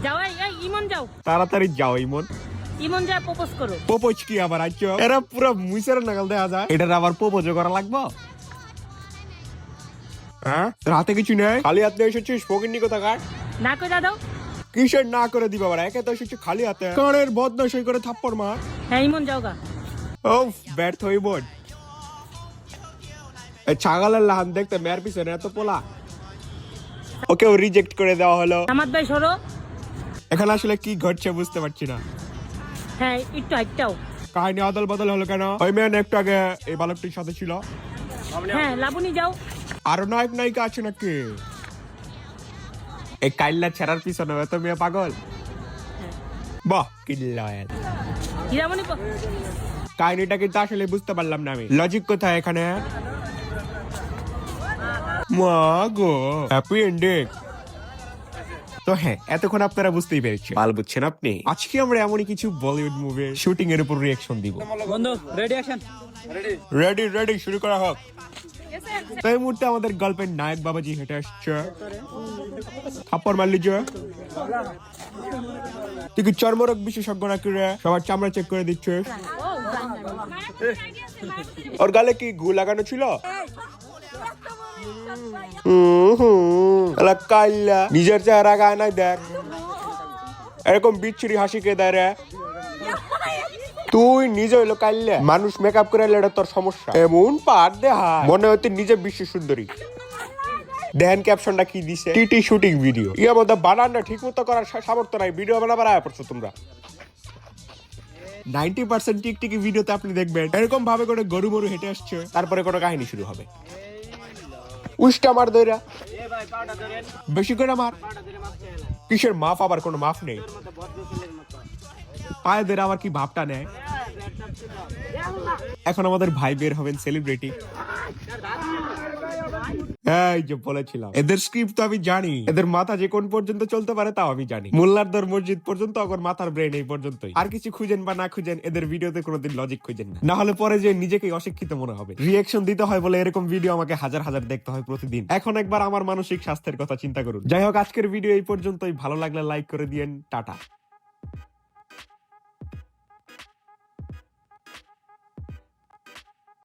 যাও ইমন যাও, তাড়াতাড়ি যাও ইমন। ইমন যা প্রপোজ করো। প্রপোজ কি আবার আইছো? এরা পুরো মুইসের নাগাল দেয়া যায়, এটার আবার প্রপোজ করা লাগবে? হ্যাঁ রাতে কিছু নেই, খালি হাতে এসেছিস ফকিন্নি কোথাকার? না কই দাও। কিসের না করে দিবা আবার? একে তো এসেছি খালি হাতে, কানের বদনা সই করে থাপ্পড় মার। হ্যাঁ ইমন যাও গা। ও ব্যর্থ হইব। এই ছাগলের লাহান দেখতে মেয়ের পিছনে এত পোলা। ওকেও রিজেক্ট করে দেওয়া হলো। সামাদ ভাই সরো। এখানে আসলে কি ঘটছে বুঝতে পারছি না। হ্যাঁ একটাও কাহিনী আদল বদল হলো কেন? ওই মেয়ে না একটু আগে এই বালকটির সাথে ছিল। হ্যাঁ লাবণী যাও। আরো নায়ক নায়িকা আছে নাকি? এই কাইল্লা ছেড়ার পিছনে এত মেয়ে পাগল। বাহ কি লয়াল। হীরামণি কাহিনীটা কিন্তু আসলে বুঝতে পারলাম না আমি, লজিক কোথায় এখানে? মা গো হ্যাপি এন্ডিং। তো হ্যাঁ এতক্ষণ আপনারা বুঝতেই পেরেছেন, মাল বুঝছেন আপনি। আজকে আমরা এমনই কিছু বলিউড মুভির শুটিং এর উপর রিঅ্যাকশন দিব। বন্ধু রেডি অ্যাকশন। রেডি শুরু করা হোক। তো এই মুহূর্তে আমাদের গল্পের নায়ক বাবাজি হেঁটে আসছে। থাপ্পড় মারলি যে তুই কি চর্মরোগ বিশেষজ্ঞ নাকি রে? সবার চামড়া চেক করে দিচ্ছিস। ওর গালে কি গু লাগানো ছিল? কাইল্লা নিজের চেহারা গায়ে নাই দেখ, এরকম বিচ্ছিরি হাসি কে দেয় রে? তুই নিজে হইলো কাইল্লা, মানুষ মেকআপ করে এলে এটা তোর সমস্যা। এমন পার দেহা মনে হচ্ছে নিজে বিশ্ব সুন্দরী। দেখেন ক্যাপশনটা কি দিছে, টিটি শুটিং ভিডিও। ইয়ার মধ্যে বানানটা ঠিক মতো করার সামর্থ্য নাই, ভিডিও বানাবার আয়া পড়ছো তোমরা। 90% টিকটিকি ভিডিওতে আপনি দেখবেন এরকম ভাবে করে গরু মরু হেঁটে আসছে, তারপরে কোনো কাহিনী শুরু হবে। উষ্টা মার দইরা বেশি করে মার। কিসের মাফ? আবার কোনো মাফ নেই। পায়ে ধরে আবার কি ভাবটা নেয়। এখন আমাদের ভাই বের হবেন সেলিব্রিটি। এই যে বলেছিলাম এদের স্ক্রিপ্ট তো আমি জানি, এদের মাথা যে কোন পর্যন্ত চলতে পারে তাও আমি জানি। মোল্লারদর মসজিদ পর্যন্ত আগর মাথার ব্রেন এই পর্যন্তই। আর কিছু খুঁজেন বা না খুঁজেন, এদের ভিডিওতে কোনোদিন লজিক খুঁজেন না, না হলে পরে যে নিজেকে অশিক্ষিত মনে হবে। রিঅ্যাকশন দিতে হয় বলে এরকম ভিডিও আমাকে হাজার হাজার দেখতে হয় প্রতিদিন। এখন একবার আমার মানসিক স্বাস্থ্যের কথা চিন্তা করুন। যাই হোক আজকের ভিডিও এই পর্যন্তই। ভালো লাগলে লাইক করে দিয়েন। টাটা।